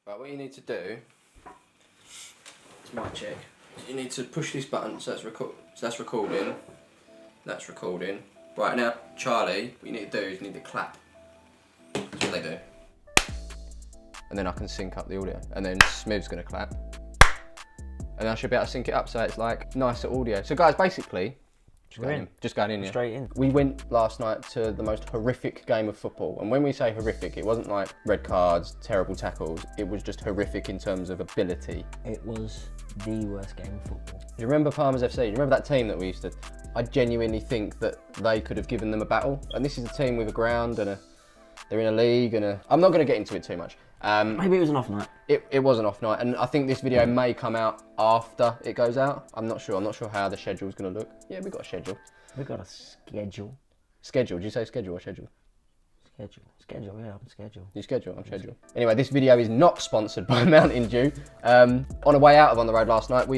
Right, what you need to do, it's my check, you need to push this button so that's recording, that's recording. Right now, Charlie, what you need to do is you need to clap. That's what they do. And then I can sync up the audio. And then Smiv's gonna clap. And I should be able to sync it up so it's like nicer audio. So guys, basically, just going in. Straight in. We went last night to the most horrific game of football. And when we say horrific, it wasn't like red cards, terrible tackles. It was just horrific in terms of ability. It was the worst game of football. You remember Palmer's FC? You remember that team that we used to... I genuinely think that they could have given them a battle. And this is a team with a ground and they're in a league and I'm not going to get into it too much. Maybe it was an off night. It was an off night, and I think this video may come out after it goes out. I'm not sure how the schedule's going to look. Yeah, we've got a schedule. We've got a schedule. Schedule? Did you say schedule or schedule? Schedule, yeah, I'm schedule. You schedule, I'm schedule. Anyway, this video is not sponsored by Mountain Dew. On the way out of On the Road last night,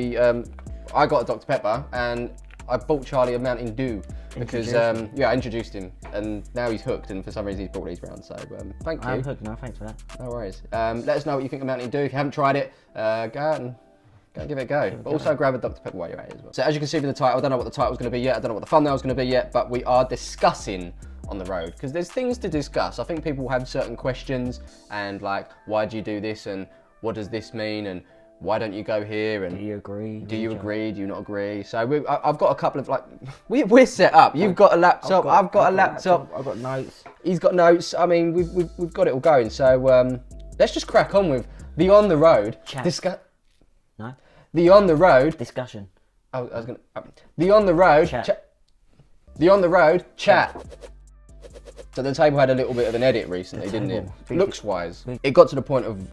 I got a Dr. Pepper, and I bought Charlie a Mountain Dew because I introduced him, and now he's hooked, and for some reason he's brought these round. So thank you. I'm hooked now. Thanks for that. No worries. Let us know what you think of Mountain Dew. If you haven't tried it, go out and give it a go. But also grab a Dr. Pepper while you're at it as well. So as you can see from the title, I don't know what the title was going to be yet. I don't know what the thumbnail was going to be yet, but we are discussing On the Road because there's things to discuss. I think people have certain questions and like, why do you do this, and what does this mean, and why don't you go here? And do you agree? Do you agree? Do you not agree? So I've got a couple of we're set up. You've got a laptop. I've got a laptop. I've got notes. He's got notes. I mean, we've got it all going. So let's just crack on with the On the Road No. The On the Road discussion. Oh, I was gonna. The On the Road chat. The On the Road chat. So the table had a little bit of an edit recently, didn't it? Looks wise, it got to the point of,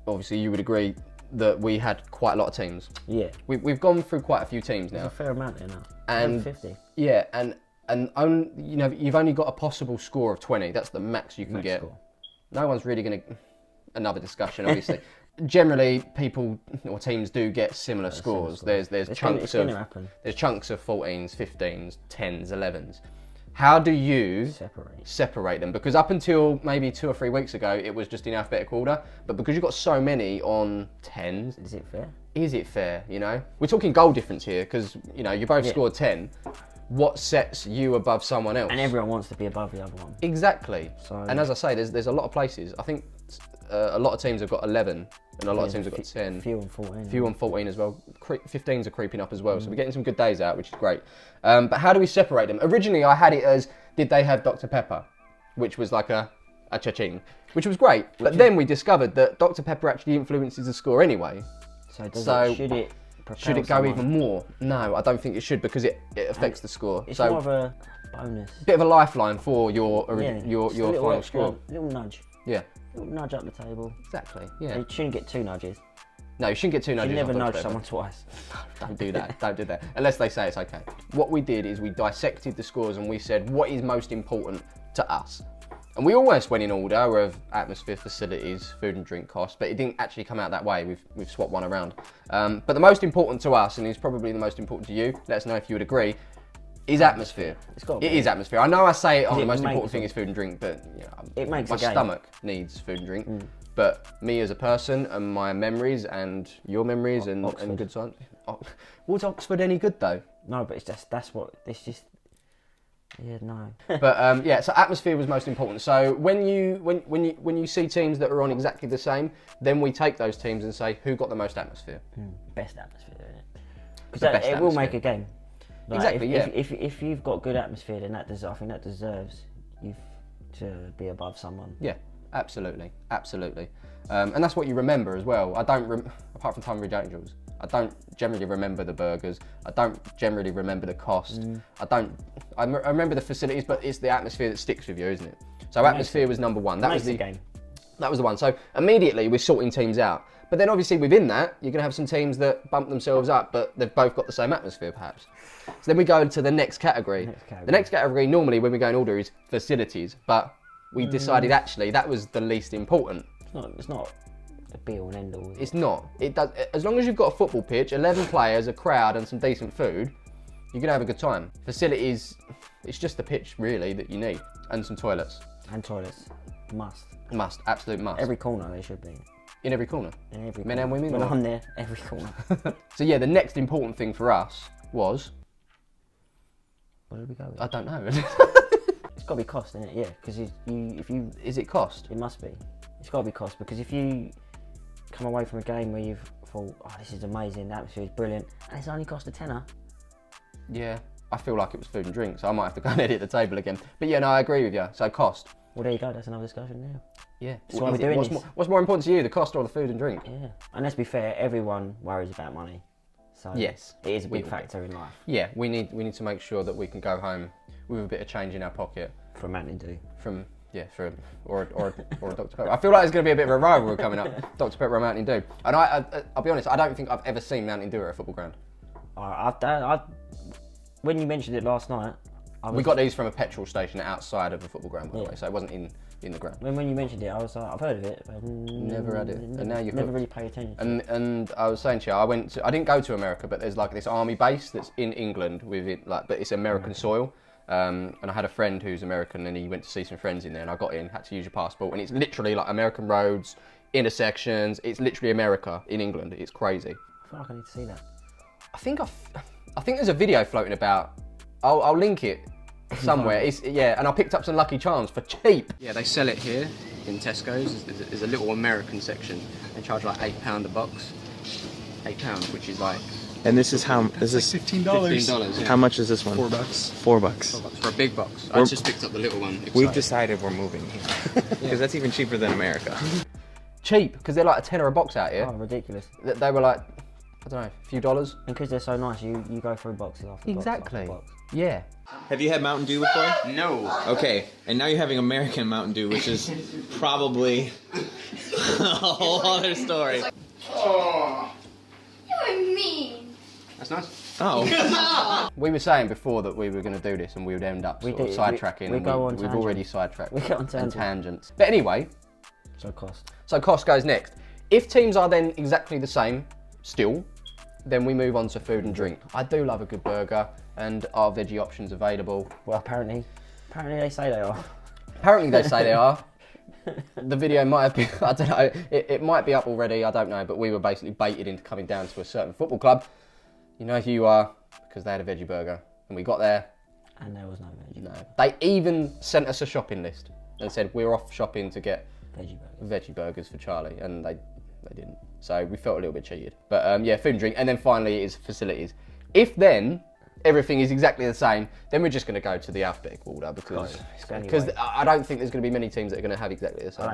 obviously you would agree, that we had quite a lot of teams. Yeah. We've gone through quite a few teams now. There's a fair amount there now. And 50. Yeah, and you've only got a possible score of 20. That's the max you can get. Score. No one's really going to. Another discussion, obviously. Generally, people or teams do get similar scores. There's chunks of 14s, 15s, 10s, 11s. How do you separate them? Because up until maybe 2 or 3 weeks ago, it was just in alphabetical order. But because you've got so many on 10s... Is it fair? Is it fair, you know? We're talking goal difference here, because, you know, you both scored 10. What sets you above someone else? And everyone wants to be above the other one. Exactly. So, and as I say, there's a lot of places. I think a lot of teams have got 11, and a lot of teams have got 10. Few on 14. Few on 14 as well. 15s are creeping up as well, so we're getting some good days out, which is great. But how do we separate them? Originally, I had it as, did they have Dr. Pepper? Which was like a cha-ching, which was great. But then we discovered that Dr. Pepper actually influences the score anyway. So should it go even more? No, I don't think it should, because it affects the score. It's more of a bonus. Bit of a lifeline for your final score. Little nudge. Yeah. Little nudge up the table. Exactly, yeah. You shouldn't get 2 nudges. No, you shouldn't get 2 nudges. You never nudge someone twice. Don't do that. Don't do that. Unless they say it's okay. What we did is we dissected the scores and we said what is most important to us. And we almost went in order of atmosphere, facilities, food and drink costs, but it didn't actually come out that way. We've swapped one around. But the most important to us, and is probably the most important to you, let us know if you would agree, is atmosphere. It is atmosphere. I know I say, the most important thing is food and drink, but you know, my stomach needs food and drink. But me as a person and my memories and your memories and good science. Was Oxford any good though? No, but yeah, no. But yeah, so atmosphere was most important. So when you see teams that are on exactly the same, then we take those teams and say who got the most atmosphere. Best atmosphere, isn't it? Because it will make a game. Like exactly. If you've got good atmosphere, then I think that deserves you to be above someone. Yeah, absolutely. And that's what you remember as well. I don't, apart from Tunbridge Angels, I don't generally remember the burgers. I don't generally remember the cost. I remember the facilities, but it's the atmosphere that sticks with you, isn't it? So atmosphere was number one. That was the game. That was the one. So immediately we're sorting teams out. But then obviously within that, you're gonna have some teams that bump themselves up, but they've both got the same atmosphere perhaps. So then we go to the next category. The next category normally when we go in order is facilities, but we decided actually that was the least important. It's not a be all and end all. It's not. It does. As long as you've got a football pitch, 11 players, a crowd, and some decent food, you're gonna have a good time. Facilities, it's just the pitch really that you need, and some toilets. And toilets, must. Absolute must. Every corner they should be. In every corner. In every Men corner. and women? When or- I'm there, every corner. So yeah, the next important thing for us was... Where did we go with? I don't know. It's got to be cost, isn't it? Yeah, because if you, Is it cost? it must be. It's got to be cost, because if you come away from a game where you've thought, oh, this is amazing, the atmosphere is brilliant, and it's only cost a tenner. Yeah. I feel like it was food and drink, so I might have to go and edit the table again. But yeah, no, I agree with you. So cost. Well, there you go. That's another discussion now. Yeah. That's why we're doing this. What's more important to you, the cost or the food and drink? Yeah, and let's be fair, everyone worries about money. So Yes, it is a big we- factor in life. Yeah, we need to make sure that we can go home with a bit of change in our pocket For a Mountain Dew. from or a Dr Pepper. I feel like there's going to be a bit of a rivalry coming up. Dr Pepper or Mountain Dew. And I'll be honest, I don't think I've ever seen Mountain Dew at a football ground. When you mentioned it last night, We got these from a petrol station outside of a football ground, by the way, so it wasn't in the ground. when you mentioned it, I was like, I've heard of it, but Never had it, and now you're never hooked. really paid attention. And I was saying to you, I didn't go to America, but there's like this army base that's in England with it, like, but it's American soil. And I had a friend who's American, and he went to see some friends in there, and I got in, had to use your passport, and it's literally like American roads, intersections. It's literally America in England. It's crazy. I feel like I need to see that. I think there's a video floating about. I'll link it somewhere. And I picked up some Lucky Charms for cheap. Yeah, they sell it here in Tesco's. There's a little American section. They charge like £8 a box. £8, which is like. And this is how this is Like $15. $15. Yeah. how much is this one? $4. $4. For a big box. I just picked up the little one. We've Excited. decided we're moving here because that's even cheaper than America. Cheap, because they're like a tenner a box out here. Oh, ridiculous. They were like, I don't know, a few dollars. And because they're so nice, you go through boxes after box Exactly. after box. Yeah. Have you had Mountain Dew before? No. Okay, and now you're having American Mountain Dew, which is probably a whole other story. Oh, you're mean. That's nice. Oh, We were saying before that we were going to do this and we would end up sort of sidetracking. we and go on we've tangent. already sidetracked. We get on and tangent. tangents. But anyway, So cost. so cost goes next. If teams are then exactly the same, still, then we move on to food and drink. I do love a good burger, and are veggie options available? Well, apparently they say they are. Apparently they say they are. The video might have been, I don't know, it might be up already, I don't know, but we were basically baited into coming down to a certain football club. You know who you are, because they had a veggie burger, and we got there. And there was no veggie. No. They even sent us a shopping list and said we're off shopping to get Veggie burgers. veggie burgers for Charlie, and they didn't. So we felt a little bit cheated. But yeah, food and drink, and then finally is facilities. If then everything is exactly the same, then we're just going to go to the alphabetic order because Anyway. I don't think there's going to be many teams that are going to have exactly the same.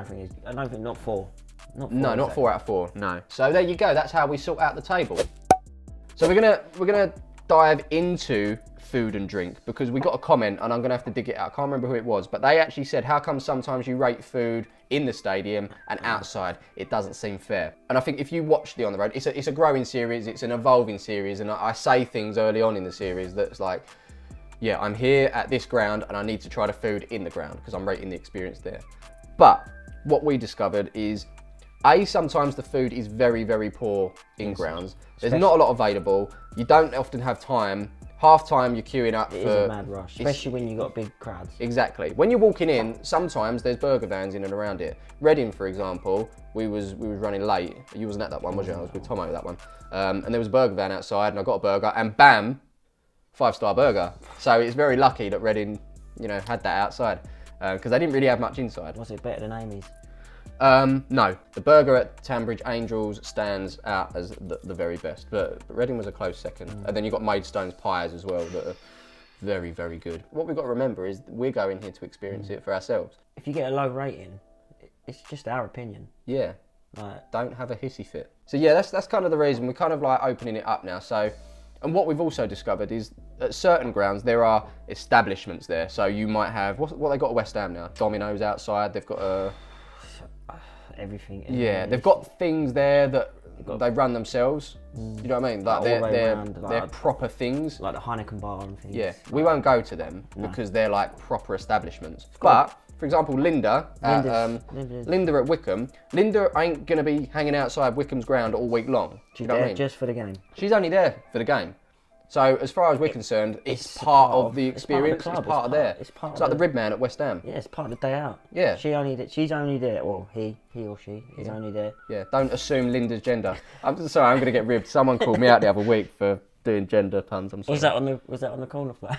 I don't think not four. Not four. No, not exactly. 4 out of 4. No. So there you go. That's how we sort out the table. So we're gonna dive into food and drink because we got a comment and I'm gonna have to dig it out. I can't remember who it was, but they actually said, "How come sometimes you rate food in the stadium and outside? It doesn't seem fair." And I think if you watch the On the Road, it's a growing series, it's an evolving series, and I say things early on in the series that's like, yeah, I'm here at this ground and I need to try the food in the ground because I'm rating the experience there. But what we discovered is, sometimes the food is very, very poor in grounds. There's not a lot available. You don't often have time. Half time you're queuing up It for... is a mad rush, especially when you've got big crowds. Exactly. When you're walking in, sometimes there's burger vans in and around it. Reading, for example, we was running late. You wasn't at that one, was you? I was with Tomo at that one. And there was a burger van outside, and I got a burger, and bam, 5-star burger. So it's very lucky that Reading, had that outside because they didn't really have much inside. Was it better than Amy's? No, the burger at Tambridge Angels stands out as the very best, but Reading was a close second. And then you've got Maidstone's pies as well that are very, very good. What we've got to remember is we're going here to experience it for ourselves. If you get a low rating, it's just our opinion. Yeah, Like, don't have a hissy fit. So yeah, that's kind of the reason we're kind of like opening it up now. So, and what we've also discovered is at certain grounds there are establishments there. So you might have, what they got at West Ham now? Domino's outside, they've got a... everything. Yeah, they've got things there that they run themselves. You know what I mean? Like all the way they're around, they're like- proper things. like the Heineken bar and things. Yeah, we won't go to them because they're like proper establishments. But for example, Linda at Wickham, Linda ain't gonna be hanging outside Wickham's ground all week long. Do She's you know what I there mean? just for the game. She's only there for the game. So as far as we're concerned, it's part of the experience. It's part of there. It's like the Rib Man at West Ham. Yeah, it's part of the day out. Yeah. She's only there. Well, he or she is only there. Yeah. Don't assume Linda's gender. I'm sorry. I'm going to get ribbed. Someone called me out the other week for doing gender puns. I'm sorry. Was that on the corner flag?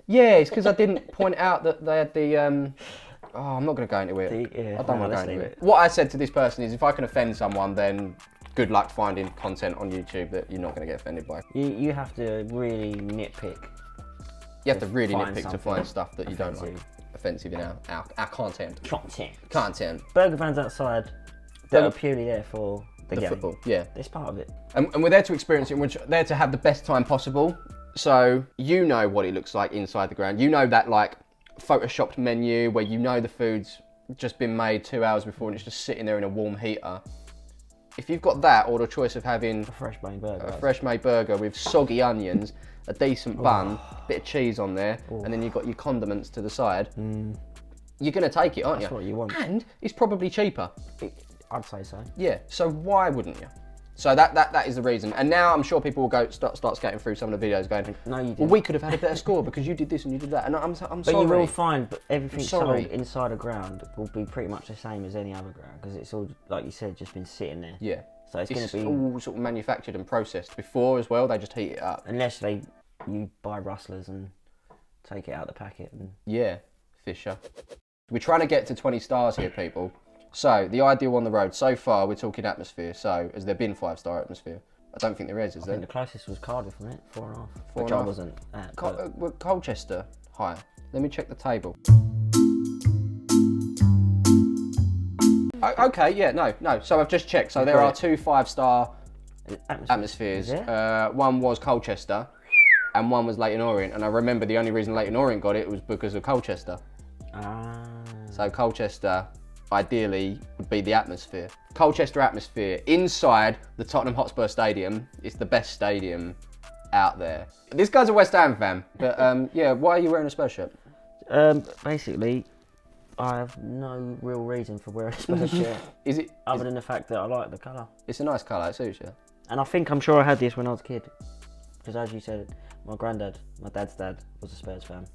Yeah, it's because I didn't point out that they had the. Oh, I'm not going to go into it. I don't want to go into it. What I said to this person is, if I can offend someone, then good luck finding content on YouTube that you're not going to get offended by. You have to really nitpick. You have to really nitpick to find stuff that you don't like offensive in our content. Content. Burger fans outside that are purely there for the game. Football, yeah. It's part of it. And we're there to experience it, we're there to have the best time possible. So you know what it looks like inside the ground. You know that like photoshopped menu where you know the food's just been made 2 hours before and it's just sitting there in a warm heater. If you've got that, or the choice of having A fresh made burger with soggy onions, a decent bun, bit of cheese on there, and then you've got your condiments to the side, you're going to take it, aren't you? That's what you want. And it's probably cheaper. I'd say so. Yeah, so why wouldn't you? So that is the reason. And now I'm sure people will start skating through some of the videos going, no, you didn't. Well, we could have had a better score because you did this and you did that. And I'm sorry. But you will find everything sold inside a ground will be pretty much the same as any other ground because it's all, like you said, just been sitting there. Yeah. So it's going to be all sort of manufactured and processed before as well. They just heat it up. Unless you buy rustlers and take it out of the packet. Yeah, Fisher. We're trying to get to 20 stars here, people. So, the ideal on the road. So far, we're talking atmosphere. So, has there been 5-star atmosphere? I don't think there is there? I think the closest was Cardiff, wasn't it? 4.5. 4.5. Which I wasn't at. Colchester, higher. Let me check the table. Okay, yeah, no. So, I've just checked. So, there are 2 5-star atmospheres. One was Colchester, and one was Leyton Orient. And I remember the only reason Leyton Orient got it was because of Colchester. So, Colchester ideally would be the atmosphere. Colchester atmosphere inside the Tottenham Hotspur Stadium is the best stadium out there. This guy's a West Ham fan, but yeah, why are you wearing a Spurs shirt? Basically, I have no real reason for wearing a Spurs shirt. Is it other than the fact that I like the colour? It's a nice colour, it suits you. And I'm sure I had this when I was a kid, because as you said, my dad's dad, was a Spurs fan,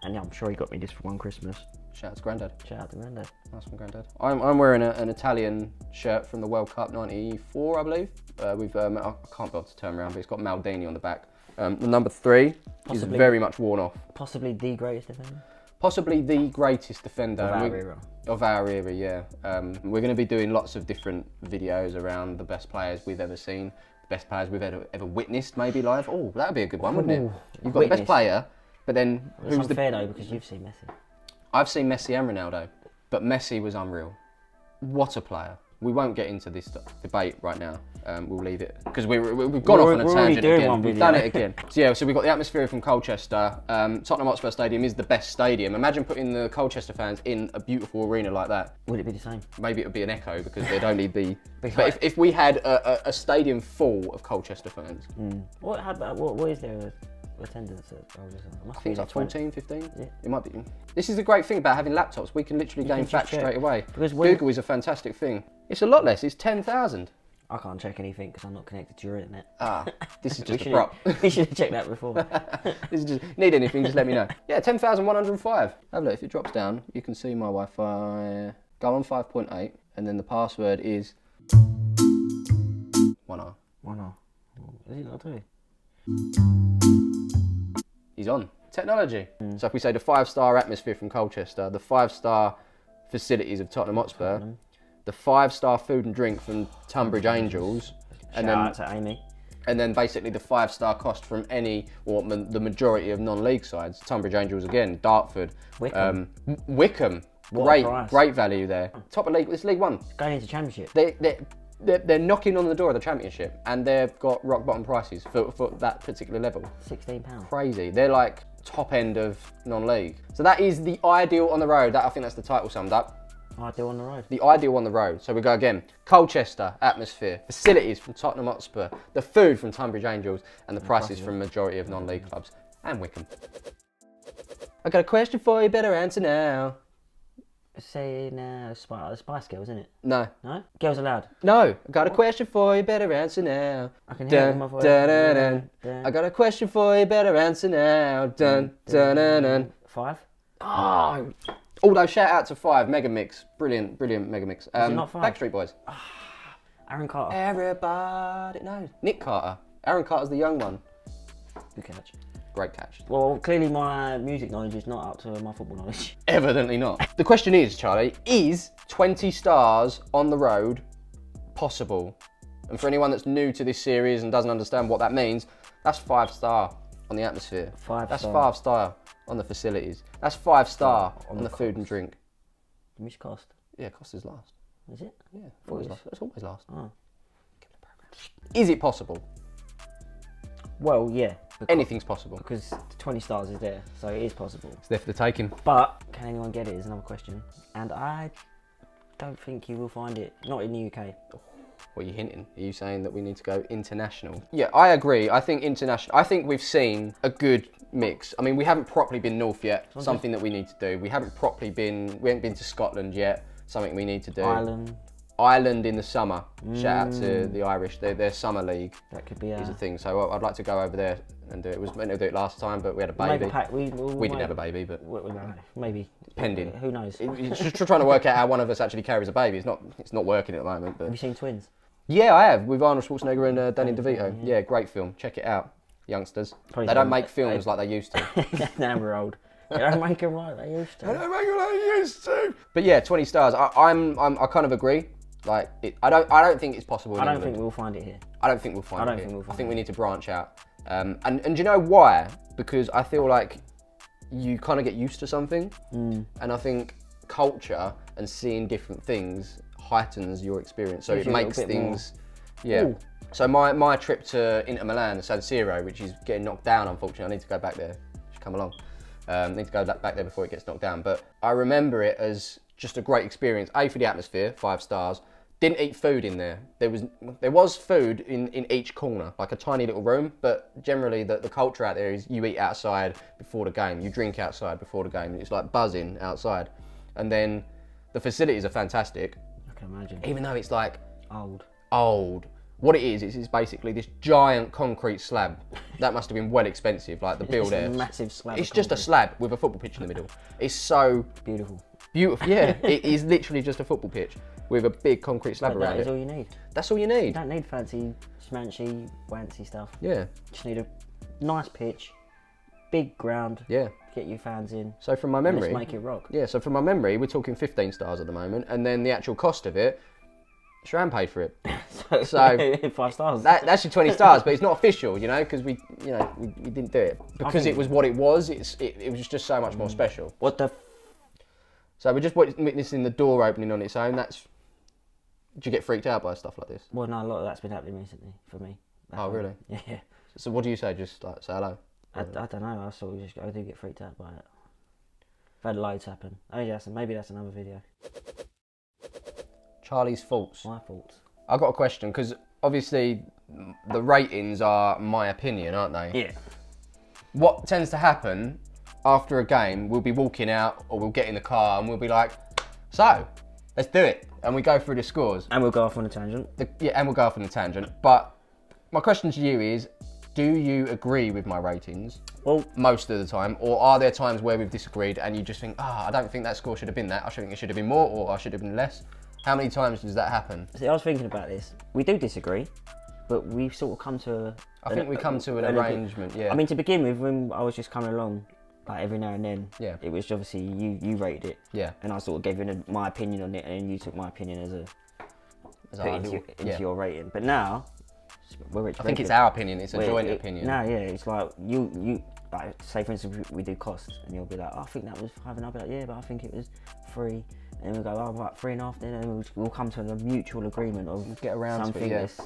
and yeah, I'm sure he got me this for one Christmas. Shout out to Grandad. Shout out to Grandad. Nice one, Grandad. I'm wearing an Italian shirt from the World Cup '94, I believe. With I can't be able to turn around, but it's got Maldini on the back. The number 3 is very much worn off. Possibly the greatest defender. Possibly the greatest defender Of our era, yeah. We're going to be doing lots of different videos around the best players we've ever seen, the best players we've ever witnessed, maybe live. Oh, that'd be a good one, wouldn't it? You've got the best player, but then who's the fair though, because you've seen Messi. I've seen Messi and Ronaldo, but Messi was unreal. What a player. We won't get into this debate right now. We'll leave it because we've gone off on a tangent again. We've done it again. So we've got the atmosphere from Colchester. Tottenham Hotspur Stadium is the best stadium. Imagine putting the Colchester fans in a beautiful arena like that. Would it be the same? Maybe it would be an echo because they'd only be. But if we had a stadium full of Colchester fans. What is there? Attendance at I think it's like 14, 15. Yeah. It might be. This is the great thing about having laptops. We can literally gain facts straight away. Because Google is a fantastic thing. It's a lot less. It's 10,000. I can't check anything because I'm not connected to your internet. This is just a prop. We should have checked that before. This is just, need anything, just let me know. Yeah, 10,105. Have a look. If it drops down, you can see my Wi-Fi. Go on 5.8, and then the password is 1R. 1R. Is he not doing? He's on. Technology. So if we say the 5-star atmosphere from Colchester, the 5-star facilities of Tottenham Hotspur, the 5-star food and drink from Tunbridge Angels, Shout out to Amy. And then basically the 5-star cost from any, or the majority of non-league sides. Tunbridge Angels again, Dartford, Wickham. Great value there. Top of league, it's League One. Going into Championship. They're knocking on the door of the Championship, and they've got rock bottom prices for that particular level. £16. Crazy. They're like top end of non-league. So that is the ideal on the road. I think that's the title summed up. Ideal on the road. The ideal on the road. So we go again. Colchester, atmosphere, facilities from Tottenham Hotspur, the food from Tunbridge Angels, and the prices from majority of non-league clubs. And Wickham. I got a question for you, better answer now. saying Spice Girls, isn't it? No. No? Girls Aloud. No. I got a question for you, better answer now. I can hear it in my voice. I got a question for you, better answer now. Dun, dun, dun, dun. 5? Oh. Although, shout out to 5, Mega Mix. Brilliant Mega Mix. it not 5? Backstreet Boys. Aaron Carter. Everybody knows. Nick Carter. Aaron Carter's the young one. Good catch. Great catch. Well, clearly my music knowledge is not up to my football knowledge. Evidently not. The question is, Charlie, is 20 stars on the road possible? And for anyone that's new to this series and doesn't understand what that means, that's 5-star on the atmosphere. 5 That's star. 5-star on the facilities. That's 5-star on the food and drink. How much cost? Yeah, cost is last. Is it? Yeah, always last. It's always last. Oh. Is it possible? Well, yeah. Anything's possible. Because the 20 stars is there, so it is possible. It's there for the taking. But can anyone get it is another question. And I don't think you will find it. Not in the UK. What are you hinting? Are you saying that we need to go international? Yeah, I agree. I think international. I think we've seen a good mix. I mean, we haven't properly been north yet. Something that we need to do. We haven't properly been. We haven't been to Scotland yet. Something we need to do. Ireland in the summer. Shout out to the Irish. Their summer league. That could be is a thing. So I'd like to go over there and do it. It was meant to do it last time, but we had a baby. We didn't have a baby, but maybe pending. Who knows? It's just trying to work out how one of us actually carries a baby. It's not working at the moment. But have you seen Twins? Yeah, I have, with Arnold Schwarzenegger and Danny DeVito. Yeah, great film. Check it out, youngsters. They don't make films like they used to. Now we're old. They don't make them like they used to. They don't make them like they used to. But yeah, 20 stars. I kind of agree. Like, I don't think it's possible. I don't think we'll find it here. I don't think we'll find it here. I think we need to branch out. And do you know why? Because I feel like you kind of get used to something, and I think culture and seeing different things heightens your experience, so it makes things So my trip to Inter Milan, San Siro, which is getting knocked down, unfortunately, I need to go back there. Should come along. Need to go back there before it gets knocked down. But I remember it as just a great experience. A, for the atmosphere, 5 stars. Didn't eat food in there. There was food in each corner, like a tiny little room, but generally the culture out there is you eat outside before the game, you drink outside before the game. It's like buzzing outside. And then the facilities are fantastic. I can imagine. Even though it's like old. What it is basically this giant concrete slab. That must have been well expensive, like the build there. It's a massive slab. It's just a slab with a football pitch in the middle. It's so beautiful. Yeah, it is literally just a football pitch with a big concrete slab around it. That's all you need. That's all you need. You don't need fancy, smanchy, wancy stuff. Yeah. Just need a nice pitch, big ground. Yeah. Get your fans in. So from my memory, let's make it rock. Yeah. So from my memory, we're talking 15 stars at the moment, and then the actual cost of it, Shran paid for it. so 5 stars. That's your 20 stars, but it's not official, you know, because we didn't do it because it was what it was. It was just so much more special. What the? So we're just witnessing the door opening on its own. Did you get freaked out by stuff like this? Well, no, a lot of that's been happening recently for me. Oh, really? Yeah. So what do you say? Just like say hello? I don't know. I do get freaked out by it. I've had loads happen. Oh yeah, maybe that's another video. Charlie's faults. My faults. I've got a question because obviously the ratings are my opinion, aren't they? Yeah. What tends to happen after a game, we'll be walking out or we'll get in the car and we'll be like, so, let's do it. And we go through the scores. And we'll go off on a tangent. And we'll go off on a tangent. But my question to you is, do you agree with my ratings? Well, most of the time, or are there times where we've disagreed and you just think, I don't think that score should have been that. I think it should have been more, or I should have been less. How many times does that happen? See, I was thinking about this. We do disagree, but we've sort of come to I think we come to an arrangement, yeah. I mean, to begin with, when I was just coming along, like every now and then, yeah, it was obviously you rated it, yeah, and I sort of gave you my opinion on it, and you took my opinion into your rating. But now, I think it's our opinion. It's a joint opinion. No, yeah, it's like you like, say for instance we do costs, and you'll be like, I think that was 5, and I'll be like, yeah, but I think it was 3, and we'll go, right, 3.5, then and we'll come to a mutual agreement of get around something that's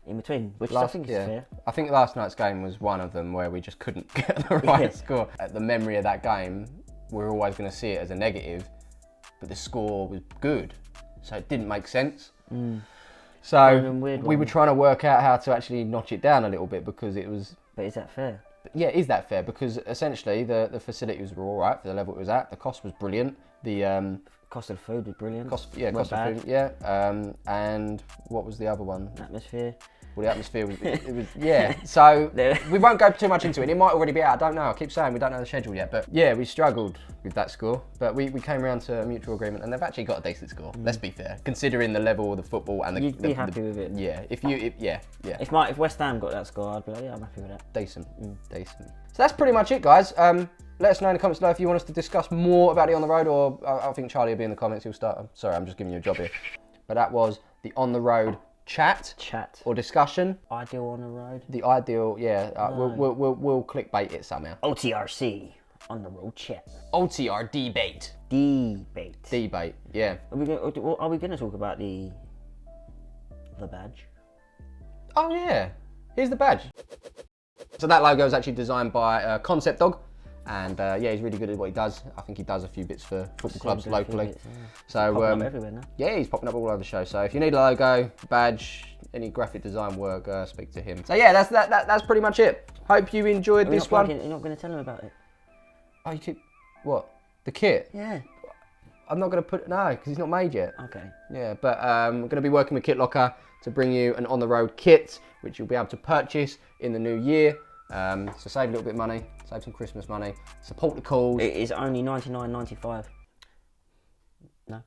in between, which I think is fair. I think last night's game was one of them where we just couldn't get the right score. The memory of that game, we're always going to see it as a negative, but the score was good, so it didn't make sense. So we were trying to work out how to actually notch it down a little bit because it was... But is that fair? Yeah, is that fair? Because essentially the facilities were all right for the level it was at. The cost was brilliant. The Cost of food was brilliant. Cost Not of bad. food, yeah. And what was the other one? Atmosphere. Well, the atmosphere was, it was, yeah. So we won't go too much into it. It might already be out. I don't know. I keep saying we don't know the schedule yet, but yeah, we struggled with that score. But we came around to a mutual agreement, and they've actually got a decent score. Let's be fair, considering the level of the football and the. You'd be happy with it. Yeah. Yeah. If West Ham got that score, I'd be like, yeah, I'm happy with that. Decent. Decent. So that's pretty much it, guys. Let us know in the comments below if you want us to discuss more about the on the road, or I think Charlie will be in the comments. He'll start. Sorry, I'm just giving you a job here. But that was the on the road chat or discussion. Ideal on the road. The ideal, yeah. We'll clickbait it somehow. OTRC on the road chat. OTR debate. Debate. Yeah. Are we going to talk about the badge? Oh yeah. Here's the badge. So that logo is actually designed by Concept Dog. And yeah, he's really good at what he does. I think he does a few bits for football clubs locally. Bits, yeah. So Popping up everywhere now. yeah, he's popping up all over the show. So if you need a logo, badge, any graphic design work, speak to him. So yeah, that's pretty much it. Hope you enjoyed this one. You're not going to tell him about it? Oh, you keep what? The kit? Yeah. I'm not going to put no because he's not made yet. Okay. Yeah, but we're going to be working with Kit Locker to bring you an on the road kit, which you'll be able to purchase in the new year. So save a little bit of money, save some Christmas money, support the cause. It is only $99.95. No.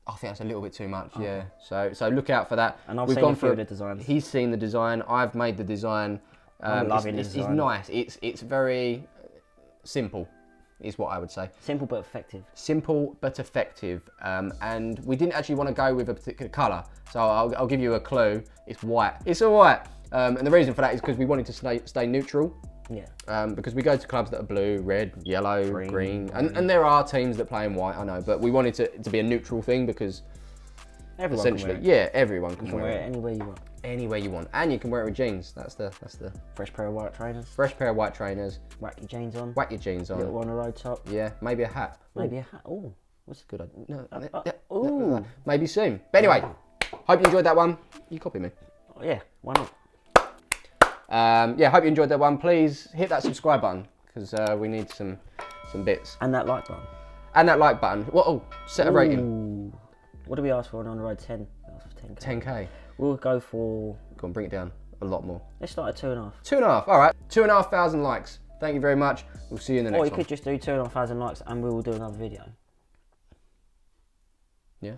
I think that's a little bit too much, yeah. So look out for that. And I've seen a few of the designs. He's seen the design. I've made the design. I'm loving the it's design. nice. It's very simple, is what I would say. Simple but effective. Simple but effective. And we didn't actually want to go with a particular colour, so I'll give you a clue. It's white. It's all white. And the reason for that is because we wanted to stay neutral. Yeah. Because we go to clubs that are blue, red, yellow, green. And there are teams that play in white, I know, but we wanted it to be a neutral thing because Everyone essentially, can wear it. yeah, everyone can You can wear wear it. it anywhere you want. Anywhere you want. And you can wear it with jeans. That's the Fresh pair of white trainers. fresh pair of white trainers, Whack your jeans on. whack your jeans on. Little on the road top. Yeah, maybe a hat. Maybe a hat. Oh, what's Good idea. No, ooh. maybe soon. But anyway, hope you enjoyed that one. You copy me. Oh, yeah, why not? Yeah, hope you enjoyed that one. Please hit that subscribe button because we need some bits. And that like button. And that like button. Oh, set a rating. Ooh. What do we ask for on the road? 10. We asked for 10K. 10k. We'll go for. Go on, bring it down a lot more. Let's start at 2.5. 2.5. All right, 2,500 likes. Thank you very much. We'll see you in the next Or you one. could just do 2,500 likes and we will do another video. Yeah.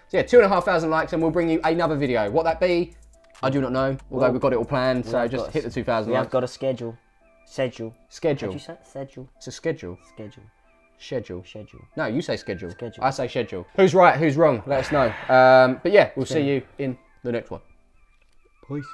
So yeah, 2,500 likes and we'll bring you another video. What that be, I do not know. Although we've got it all planned, so just hit the 2,000 We likes. have got a schedule. Schedule. Schedule. How'd you say it? Schedule. It's a schedule. Schedule. Schedule. Schedule. No, you say schedule. Schedule. I say schedule. Who's right, who's wrong? Let us know. But yeah, we'll see you in the next one. Peace.